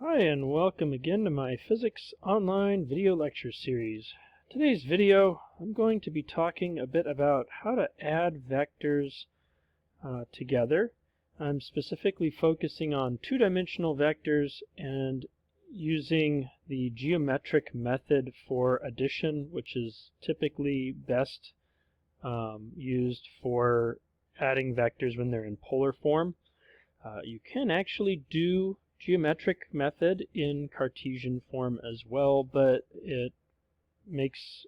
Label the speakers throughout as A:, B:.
A: Hi and welcome again to my Physics Online video lecture series. Today's video I'm going to be talking a bit about how to add vectors together. I'm specifically focusing on two-dimensional vectors and using the geometric method for addition, which is typically best used for adding vectors when they're in polar form. You can actually do geometric method in Cartesian form as well, but it makes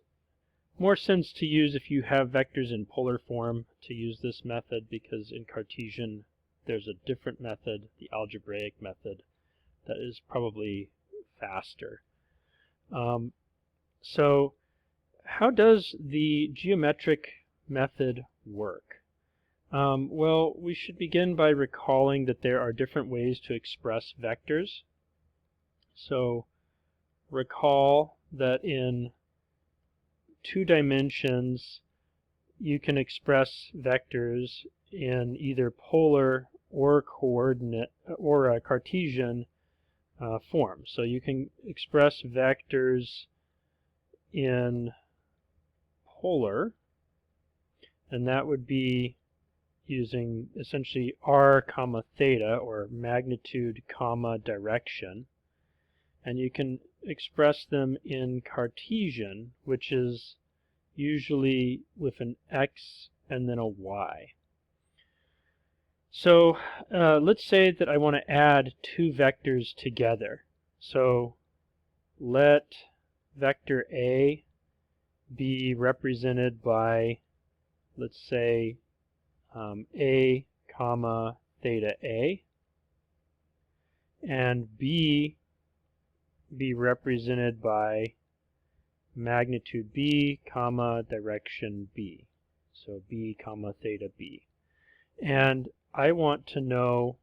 A: more sense to use if you have vectors in polar form to use this method, because in Cartesian there's a different method, the algebraic method, that is probably faster. So how does the geometric method work? Well, we should begin by recalling that there are different ways to express vectors. So recall that in two dimensions you can express vectors in either polar or coordinate or a Cartesian form. So you can express vectors in polar, and that would be using essentially r comma theta, or magnitude comma direction, and you can express them in Cartesian, which is usually with an x and then a y. So let's say that I want to add two vectors together. So let vector A be represented by, let's say, A comma theta A, and B be represented by magnitude B comma direction B. So B comma theta B. And I want to know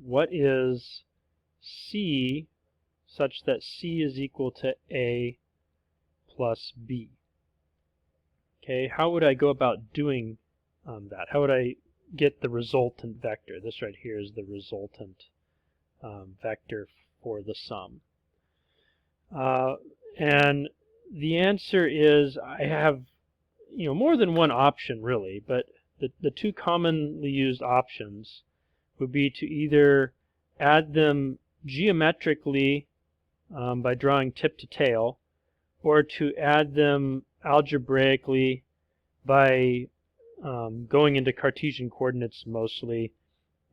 A: what is C such that C is equal to A plus B. Okay, how would I go about doing that? How would I get the resultant vector? This right here is the resultant vector for the sum. And the answer is, I have more than one option really, but the two commonly used options would be to either add them geometrically by drawing tip to tail, or to add them algebraically by going into Cartesian coordinates mostly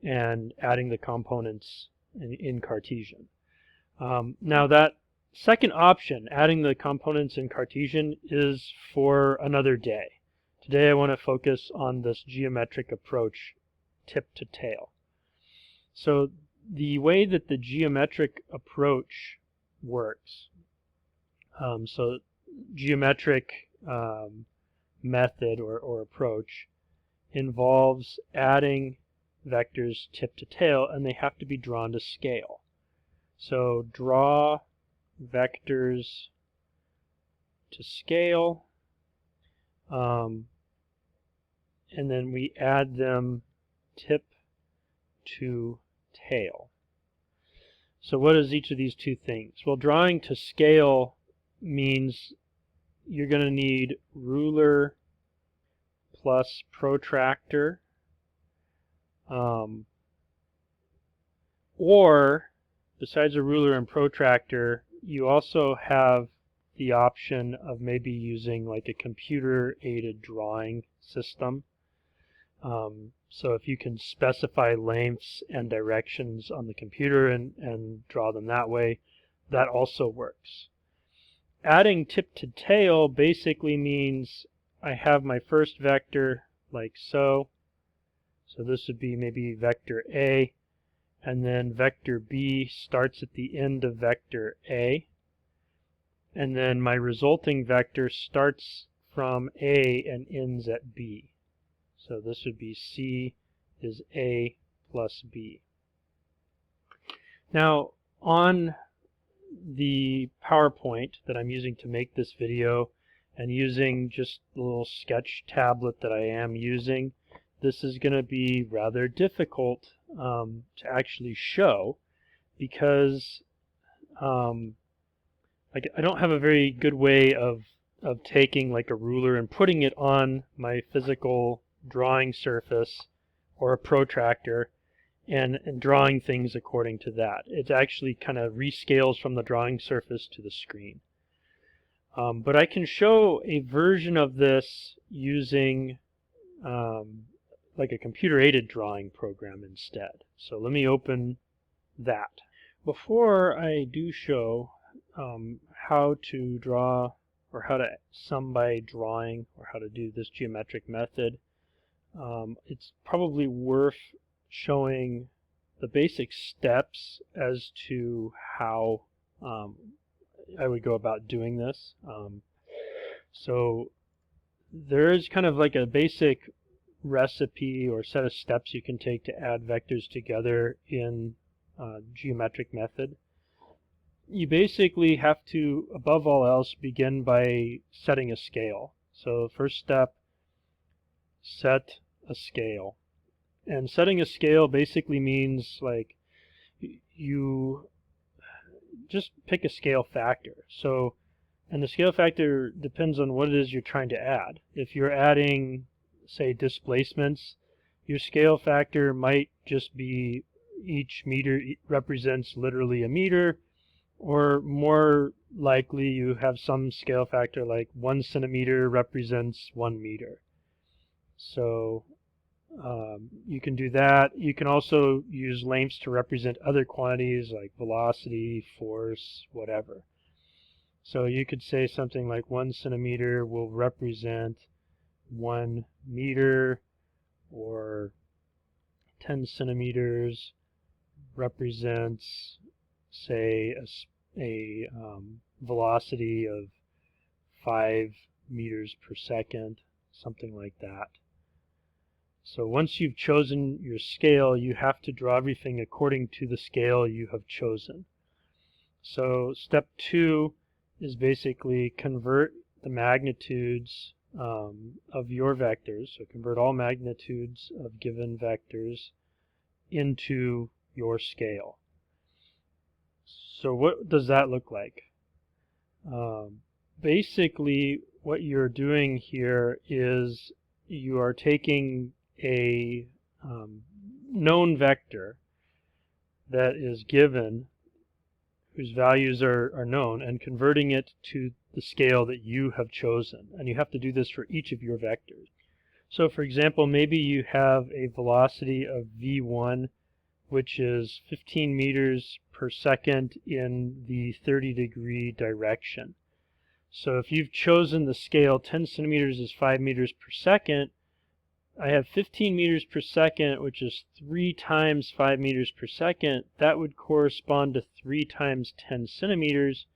A: and adding the components in Cartesian. Now that second option, adding the components in Cartesian, is for another day. Today I want to focus on this geometric approach, tip to tail. So the way that the geometric approach works, so geometric method or approach involves adding vectors tip to tail, and they have to be drawn to scale. So draw vectors to scale, and then we add them tip to tail. So what is each of these two things? Well, drawing to scale means you're going to need ruler plus protractor, or besides a ruler and protractor, you also have the option of maybe using like a computer-aided drawing system. So if you can specify lengths and directions on the computer and draw them that way, that also works. Adding tip to tail basically means I have my first vector like so. So this would be maybe vector A, and then vector B starts at the end of vector A, and then my resulting vector starts from A and ends at B. So this would be C is A plus B. Now on the PowerPoint that I'm using to make this video, and using just the little sketch tablet that I am using, this is going to be rather difficult to actually show, because like I don't have a very good way of taking like a ruler and putting it on my physical drawing surface or a protractor and drawing things according to that. It actually kind of rescales from the drawing surface to the screen. But I can show a version of this using like a computer-aided drawing program instead. So let me open that. Before I do show how to draw or how to sum by drawing or how to do this geometric method, it's probably worth showing the basic steps as to how I would go about doing this. So there is kind of like a basic recipe or set of steps you can take to add vectors together in geometric method. You basically have to, above all else, begin by setting a scale. So first step, set a scale. And setting a scale basically means like you just pick a scale factor. So, and the scale factor depends on what it is you're trying to add. If you're adding, say, displacements, your scale factor might just be each meter represents literally a meter, or more likely you have some scale factor like 1 centimeter represents 1 meter. So you can do that. You can also use lengths to represent other quantities like velocity, force, whatever. So you could say something like 1 centimeter will represent 1 meter, or 10 centimeters represents, say, a velocity of 5 meters per second, something like that. So once you've chosen your scale, you have to draw everything according to the scale you have chosen. So step 2 is basically convert the magnitudes of your vectors. So convert all magnitudes of given vectors into your scale. So what does that look like? Basically, what you're doing here is you are taking a known vector that is given, whose values are known, and converting it to the scale that you have chosen. And you have to do this for each of your vectors. So for example, maybe you have a velocity of v1, which is 15 meters per second in the 30-degree direction. So if you've chosen the scale 10 centimeters is 5 meters per second, I have 15 meters per second, which is 3 times 5 meters per second. That would correspond to 3 times 10 centimeters.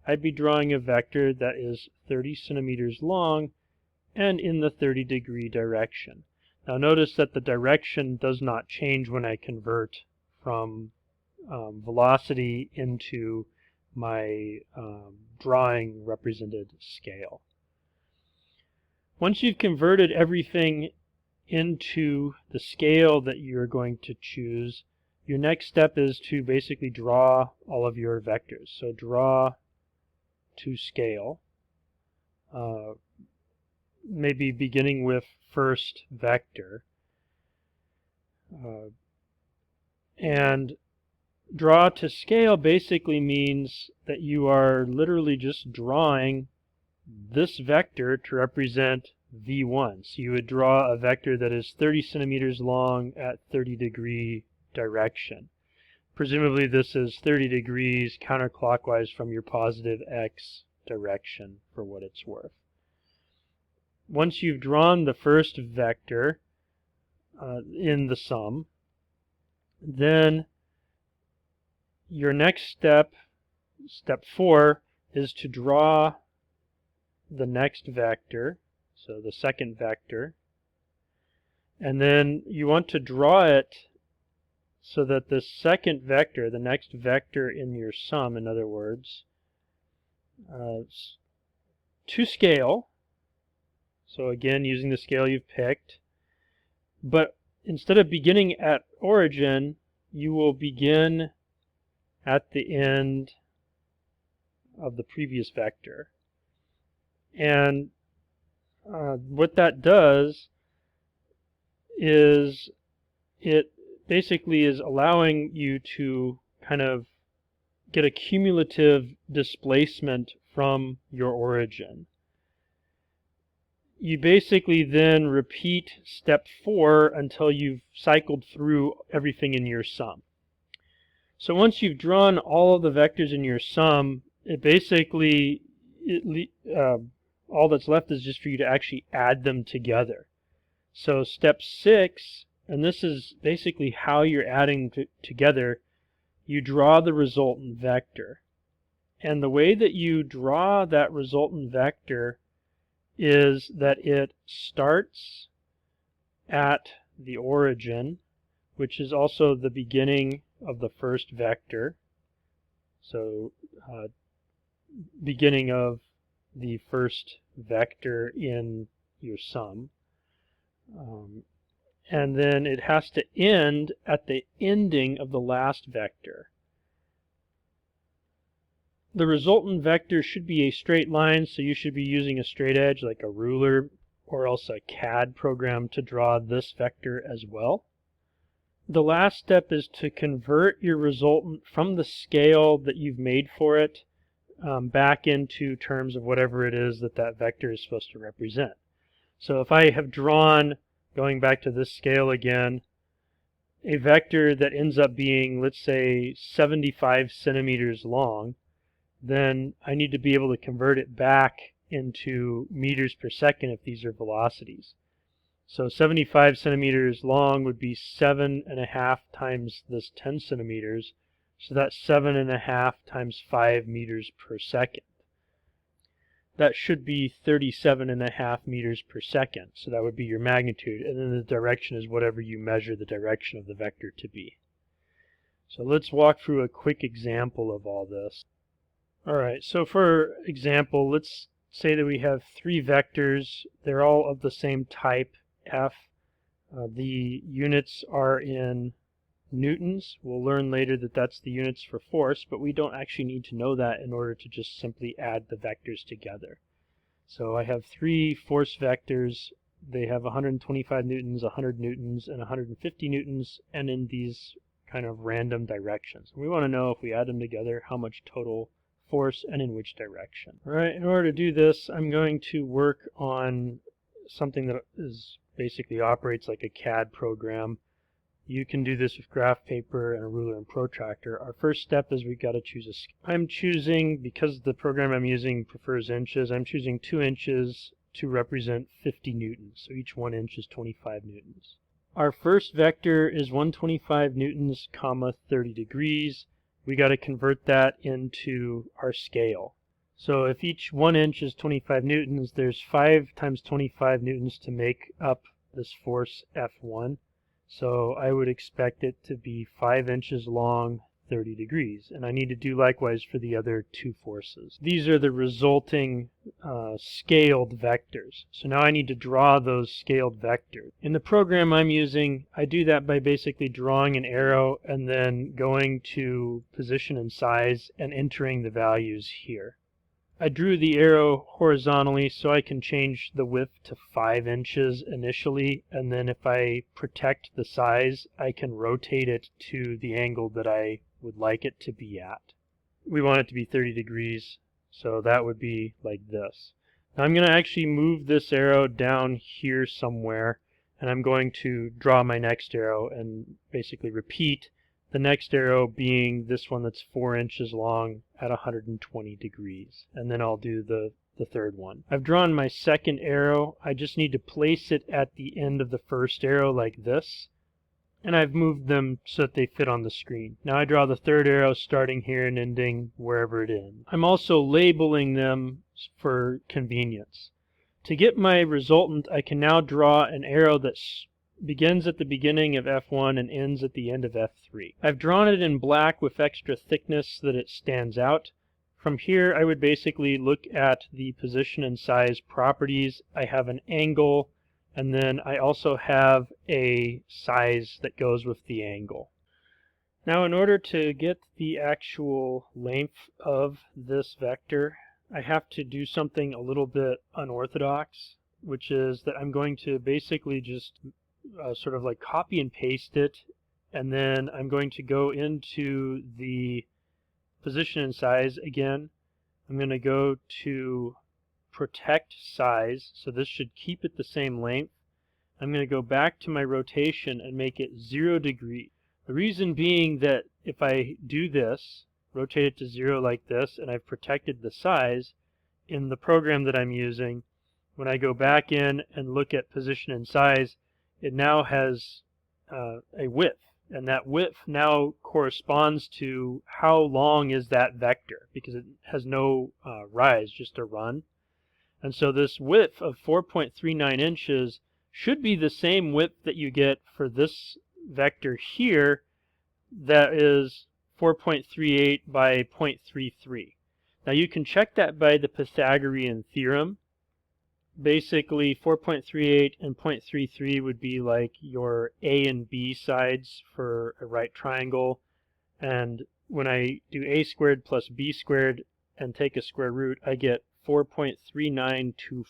A: I'd be drawing a vector that is 30 centimeters long and in the 30-degree direction. Now notice that the direction does not change when I convert from velocity into my drawing represented scale. Once you've converted everything into the scale that you're going to choose, your next step is to basically draw all of your vectors. So draw to scale, maybe beginning with first vector. And draw to scale basically means that you are literally just drawing this vector to represent v1. So you would draw a vector that is 30 centimeters long at 30-degree direction. Presumably this is 30 degrees counterclockwise from your positive x direction, for what it's worth. Once you've drawn the first vector in the sum, then your next step, step 4, is to draw the next vector, so the second vector, and then you want to draw it so that the second vector, the next vector in your sum, in other words, to scale. So again, using the scale you've picked, but instead of beginning at origin, you will begin at the end of the previous vector. And what that does is it basically is allowing you to kind of get a cumulative displacement from your origin. You basically then repeat step 4 until you've cycled through everything in your sum. So once you've drawn all of the vectors in your sum, all that's left is just for you to actually add them together. So step 6, and this is basically how you're adding together, you draw the resultant vector. And the way that you draw that resultant vector is that it starts at the origin, which is also the beginning of the first vector. So beginning of the first vector in your sum. And then it has to end at the ending of the last vector. The resultant vector should be a straight line, so you should be using a straight edge like a ruler or else a CAD program to draw this vector as well. The last step is to convert your resultant from the scale that you've made for it back into terms of whatever it is that that vector is supposed to represent. So if I have drawn, going back to this scale again, a vector that ends up being, let's say, 75 centimeters long, then I need to be able to convert it back into meters per second if these are velocities. So 75 centimeters long would be 7.5 times this 10 centimeters. So that's 7.5 times 5 meters per second. That should be 37.5 meters per second. So that would be your magnitude. And then the direction is whatever you measure the direction of the vector to be. So let's walk through a quick example of all this. Alright, so for example, let's say that we have 3 vectors. They're all of the same type, F. The units are in newtons. We'll learn later that that's the units for force, but we don't actually need to know that in order to just simply add the vectors together. So I have 3 force vectors. They have 125 newtons, 100 newtons, and 150 newtons, and in these kind of random directions. We want to know if we add them together how much total force and in which direction. All right, in order to do this, I'm going to work on something that is basically operates like a CAD program. You can do this with graph paper and a ruler and protractor. Our first step is we've got to choose a scale. I'm choosing, because the program I'm using prefers inches, I'm choosing 2 inches to represent 50 newtons. So each 1 inch is 25 newtons. Our first vector is 125 newtons, 30 degrees. We got to convert that into our scale. So if each 1 inch is 25 newtons, there's 5 times 25 newtons to make up this force F1. So I would expect it to be 5 inches long, 30 degrees. And I need to do likewise for the other 2 forces. These are the resulting scaled vectors. So now I need to draw those scaled vectors. In the program I'm using, I do that by basically drawing an arrow and then going to position and size and entering the values here. I drew the arrow horizontally so I can change the width to 5 inches initially, and then if I protect the size, I can rotate it to the angle that I would like it to be at. We want it to be 30 degrees, so that would be like this. Now I'm going to actually move this arrow down here somewhere, and I'm going to draw my next arrow and basically repeat the next arrow being this one that's 4 inches long at 120 degrees. And then I'll do the third one. I've drawn my second arrow. I just need to place it at the end of the first arrow like this. And I've moved them so that they fit on the screen. Now I draw the third arrow starting here and ending wherever it ends. I'm also labeling them for convenience. To get my resultant, I can now draw an arrow that begins at the beginning of F1 and ends at the end of F3. I've drawn it in black with extra thickness so that it stands out. From here I would basically look at the position and size properties. I have an angle, and then I also have a size that goes with the angle. Now in order to get the actual length of this vector, I have to do something a little bit unorthodox, which is that I'm going to basically just sort of like copy and paste it, and then I'm going to go into the position and size again. I'm going to go to protect size, so this should keep it the same length. I'm going to go back to my rotation and make it 0 degrees. The reason being that if I do this, rotate it to 0 like this, and I've protected the size, in the program that I'm using, when I go back in and look at position and size, it now has a width, and that width now corresponds to how long is that vector, because it has no rise, just a run. And so this width of 4.39 inches should be the same width that you get for this vector here, that is 4.38 by 0.33. Now you can check that by the Pythagorean theorem. Basically 4.38 and 0.33 would be like your A and B sides for a right triangle, and when I do a squared plus b squared and take a square root, I get 4.3924.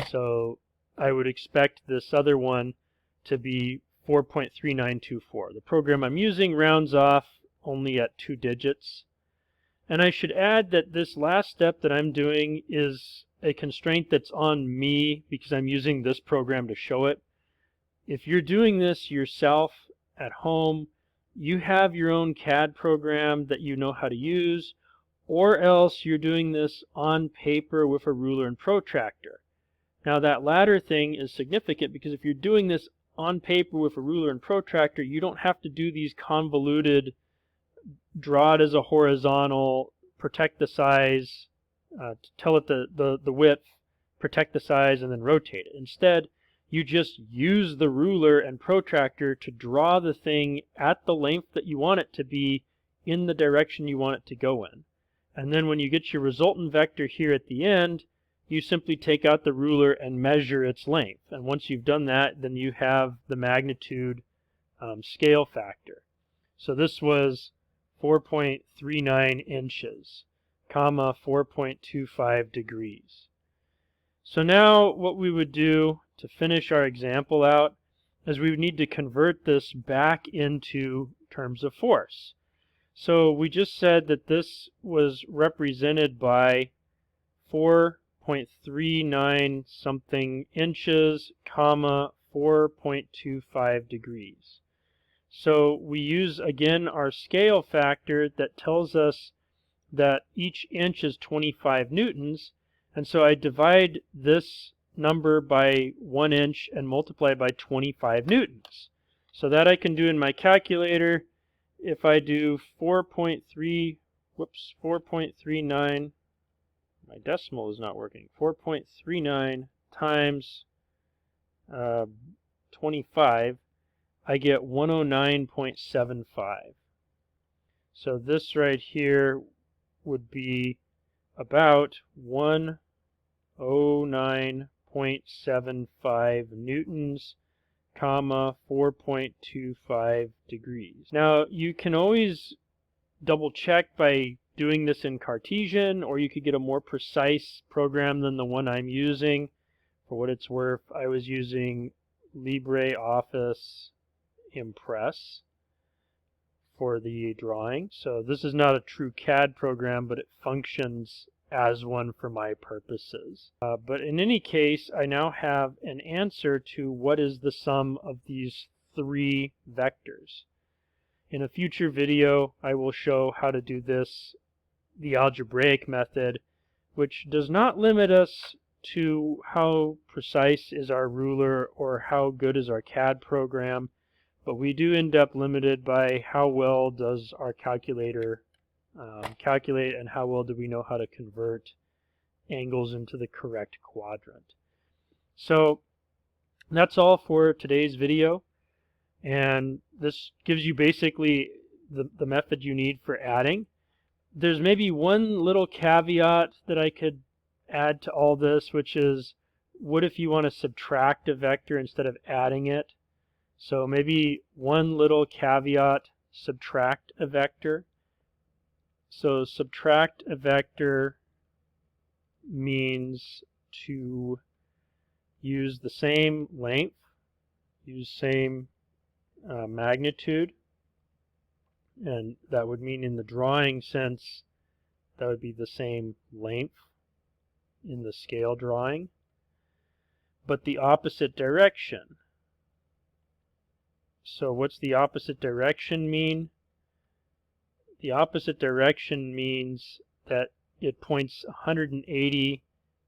A: So I would expect this other one to be 4.3924. The program I'm using rounds off only at 2 digits. And I should add that this last step that I'm doing is a constraint that's on me because I'm using this program to show it. If you're doing this yourself at home, you have your own CAD program that you know how to use, or else you're doing this on paper with a ruler and protractor. Now that latter thing is significant because if you're doing this on paper with a ruler and protractor, you don't have to do these convoluted draw it as a horizontal, protect the size, tell it the width, protect the size, and then rotate it. Instead, you just use the ruler and protractor to draw the thing at the length that you want it to be in the direction you want it to go in. And then when you get your resultant vector here at the end, you simply take out the ruler and measure its length. And once you've done that, then you have the magnitude scale factor. So this was 4.39 inches, comma 4.25 degrees. So now what we would do to finish our example out is we would need to convert this back into terms of force. So we just said that this was represented by 4.39 something inches, comma 4.25 degrees. So we use again our scale factor that tells us that each inch is 25 newtons, and so I divide this number by 1 inch and multiply by 25 newtons. So that I can do in my calculator. If I do 4.39, my decimal is not working, 4.39 times 25, I get 109.75. So this right here would be about 109.75 newtons, comma 4.25 degrees. Now you can always double check by doing this in Cartesian, or you could get a more precise program than the one I'm using. For what it's worth, I was using LibreOffice Impress for the drawing. So this is not a true CAD program, but it functions as one for my purposes. But in any case, I now have an answer to what is the sum of these three vectors. In a future video, I will show how to do this, the algebraic method, which does not limit us to how precise is our ruler or how good is our CAD program, but we do end up limited by how well does our calculator calculate and how well do we know how to convert angles into the correct quadrant. So that's all for today's video, and this gives you basically the method you need for adding. There's maybe one little caveat that I could add to all this, which is, what if you want to subtract a vector instead of adding it? So maybe one little caveat subtract a vector. So subtract a vector means to use the same length, use same magnitude, and that would mean in the drawing sense that would be the same length in the scale drawing, but the opposite direction. So what's the opposite direction mean? The opposite direction means that it points 180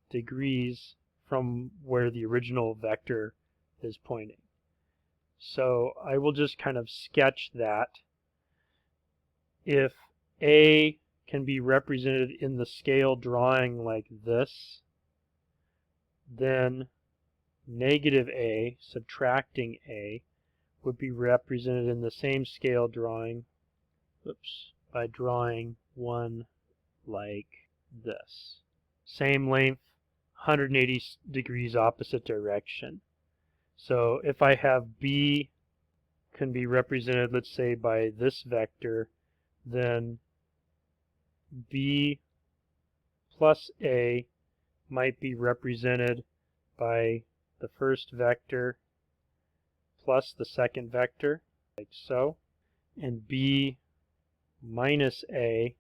A: degrees from where the original vector is pointing. So I will just kind of sketch that. If A can be represented in the scale drawing like this, then negative A, subtracting A, would be represented in the same scale drawing, by drawing one like this. Same length, 180 degrees opposite direction. So if I have B can be represented, let's say, by this vector, then B plus A might be represented by the first vector plus the second vector, like so. And B minus A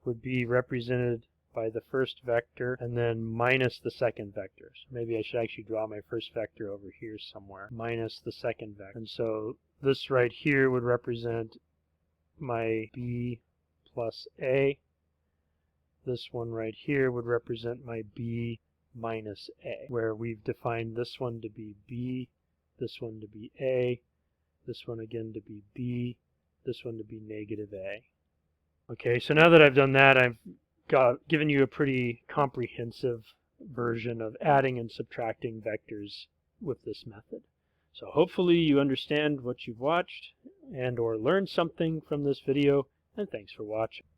A: would be represented by the first vector and then minus the second vector. So maybe I should actually draw my first vector over here somewhere, minus the second vector. And so this right here would represent my B plus A. This one right here would represent my B minus A, where we've defined this one to be B, this one to be A, this one again to be B, this one to be negative A. Okay, so now that I've done that, I've given you a pretty comprehensive version of adding and subtracting vectors with this method. So hopefully you understand what you've watched and or learned something from this video, and thanks for watching.